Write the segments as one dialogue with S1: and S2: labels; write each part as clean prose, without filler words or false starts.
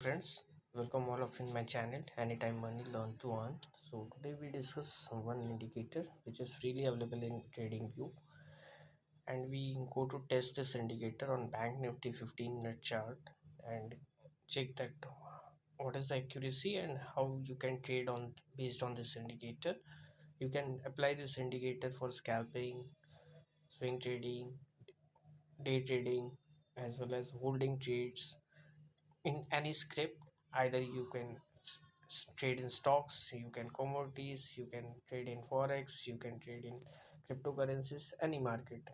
S1: friends, welcome all of in my channel Anytime Money Learn to Earn. So today we discuss one indicator which is freely available in Tradingview, and we go to test this indicator on Bank Nifty 15-minute chart and check that what is the accuracy and how you can trade on based on this indicator. You can apply this indicator for scalping, swing trading, day trading, as well as holding trades in any script. Either you can trade in stocks, you can commodities, you can trade in forex, you can trade in cryptocurrencies, any market.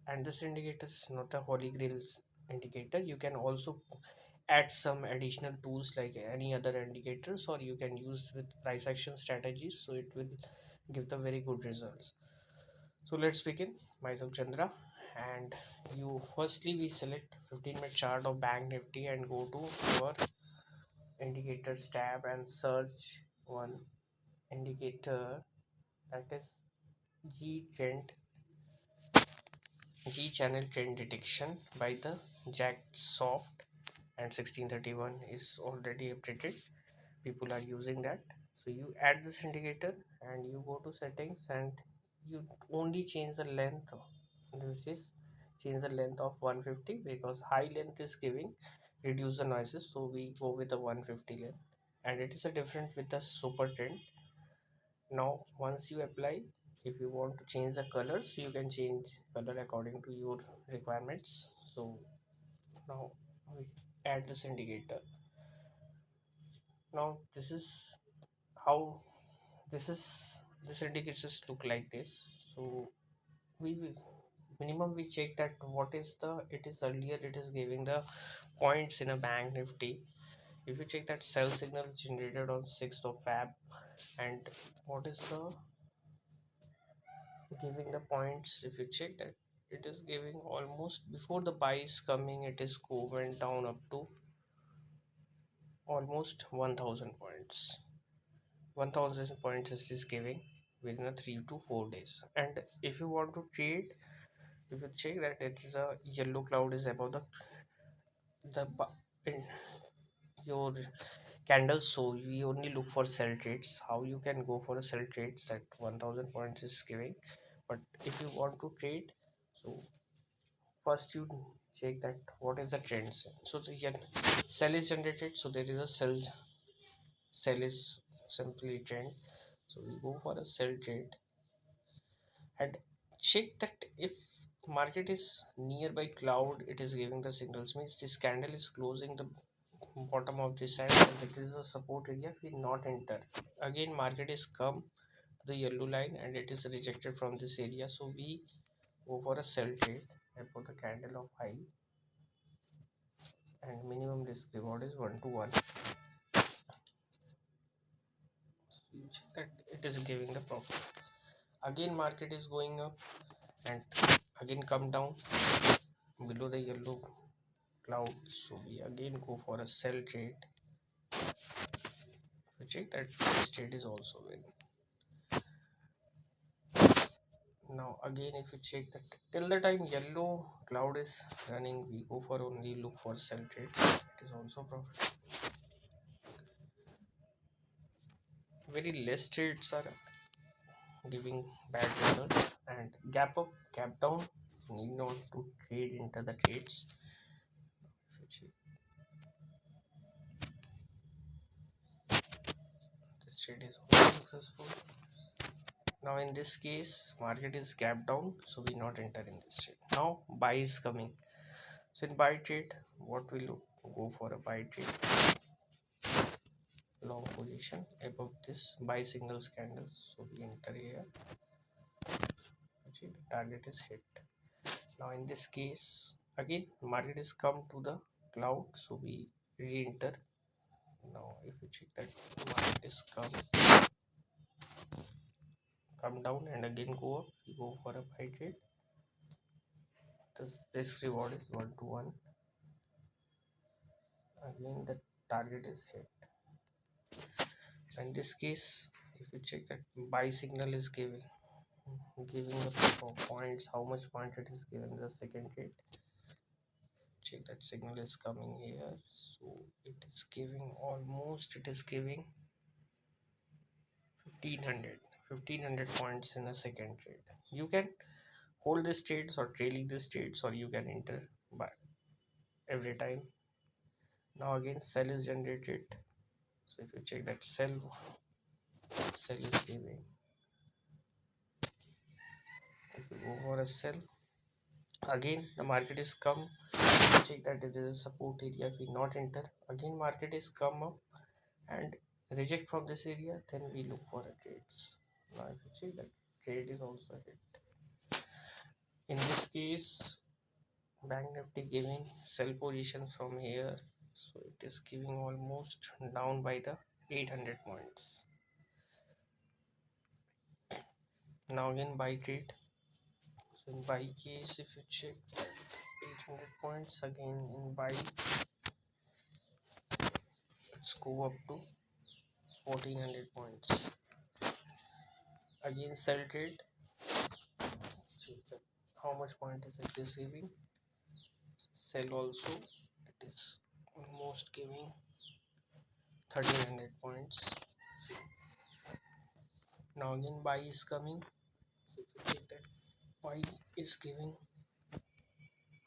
S1: And this indicator is not a holy grail indicator. You can also add some additional tools like any other indicators, or you can use with price action strategies, so it will give the very good results. So let's begin. Myself Chandra, and you firstly we select 15-minute chart of bank nifty and go to our indicators tab and search one indicator, that is G trend, G channel trend detection by the Jack Soft, and 1631 is already updated. People are using that. So you add this indicator and you go to settings and you only change the length. This is change the length of 150 because high length is giving reduce the noises, so we go with the 150 length, and it is a different with the super trend. Now once you apply, if you want to change the colors, you can change color according to your requirements. So now we add this indicator. Now how this is this indicators look like this. So we will minimum we check that what is the it is earlier it is giving the points in a bank nifty. If you check that sell signal generated on 6th of Feb, and what is the giving the points, if you check that it is giving almost before the buy is coming, it is went down up to almost 1000 points. 1000 points is this giving within a 3 to 4 days. And if you want to trade, if you check that it is a yellow cloud is above the in your candles, so we only look for sell trades. How you can go for a sell trades that 1000 points is giving. But if you want to trade, so first you check that what is the trends. So the sell is generated, so there is a sell is simply trend, so we go for a sell trade and check that if market is nearby cloud, it is giving the signals, means this candle is closing the bottom of this side and it is a support area, we not enter. Again market is come to the yellow line and it is rejected from this area, so we go for a sell trade and for the candle of high, and minimum risk reward is 1 to 1. So you check that it is giving the profit. Again market is going up and again come down below the yellow cloud, so we again go for a sell trade. So check that this trade is also winning. Now again if you check that till the time yellow cloud is running, we go for only look for sell trades, it is also profit. Very less trades are giving bad results, and gap up gap down, need not to trade into the trades. If you check, this trade is also successful. Now in this case market is gap down, so we not enter in this trade. Now buy is coming, so in buy trade what we look, go for a buy trade, long position above this buy signals candles, so we enter here. See, the target is hit. Now in this case again market is come to the cloud, so we re-enter. Now if you check that market is come down and again go up, you go for a buy trade. This risk reward is 1 to 1. Again the target is hit. In this case if you check that buy signal is giving the points, how much point it is given the second trade. check that signal is coming here, so it is giving almost, it is giving 1500 points in a second trade. You can hold these trades or trailing these trades, or you can enter by every time. Now again sell is generated, so if you check that sell is giving, if you go for a sell, again the market is come, check that it is a support area, if we not enter, again market is come up and reject from this area, then we look for a trades. Now if you check that trade is also hit, in this case bank nifty giving sell position from here, so it is giving almost down by the 800 points. Now again buy trade, so in buy case if you check that 800 points, again in buy let's go up to 1400 points, again sell trade, check that how much point is it receiving, sell also, it is almost giving 1300 points. Now again buy is coming, so if you check that buy is giving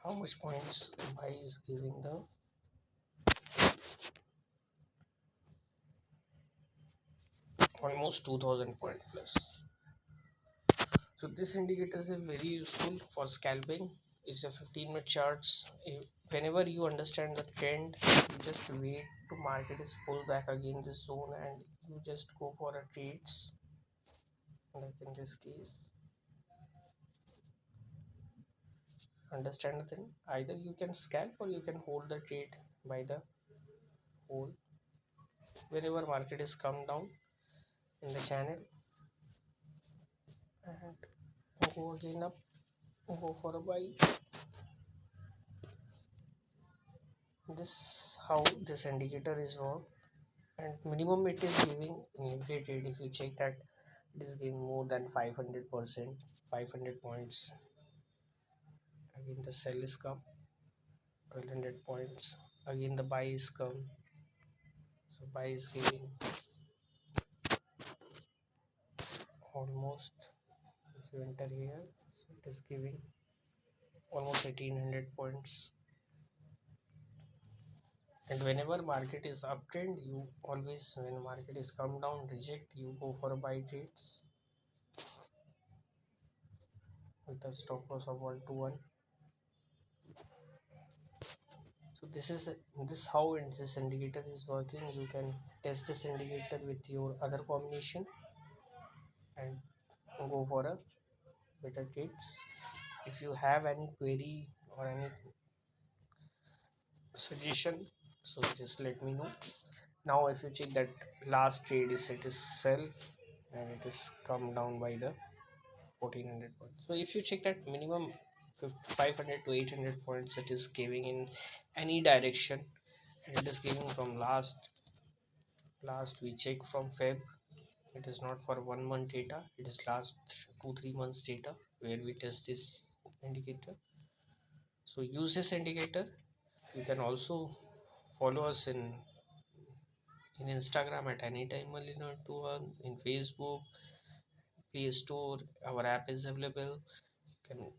S1: how much points, buy is giving the almost 2000 point plus. So this indicator is very useful for scalping. It's a 15-minute charts. Whenever you understand the trend, you just wait to market is pull back again this zone and you just go for a trades. Like in this case, understand the thing. Either you can scalp or you can hold the trade by the hold. Whenever market is come down in the channel and go again up, go for a buy. This how this indicator is work, and minimum it is giving in every trade. If you check that it is giving more than 500%, 500 points, again the sell is come 1200 points, again the buy is come, so buy is giving almost, if you enter here, so it is giving almost 1800 points. And whenever market is uptrend, you always, when market is come down reject, you go for a buy trades with a stop loss of 1 to 1. So this how this indicator is working. You can test this indicator with your other combination and go for a better trades. If you have any query or any suggestion, so just let me know. Now if you check that last trade is, it is sell and it is come down by the 1400 points. So if you check that minimum 500 to 800 points it is giving in any direction, and it is giving from last we check from Feb, it is not for 1 month data, it is last 2-3 months data where we test this indicator. So use this indicator. You can also follow us in Instagram at anytimemoneylearntoearn, in Facebook, Play Store, our app is available. You can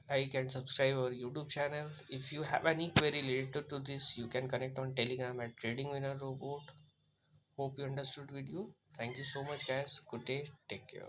S1: like and subscribe our YouTube channel. If you have any query related to this, you can connect on Telegram at Trading Winner Robot. Hope you understood video. Thank you so much guys. Good day. Take care.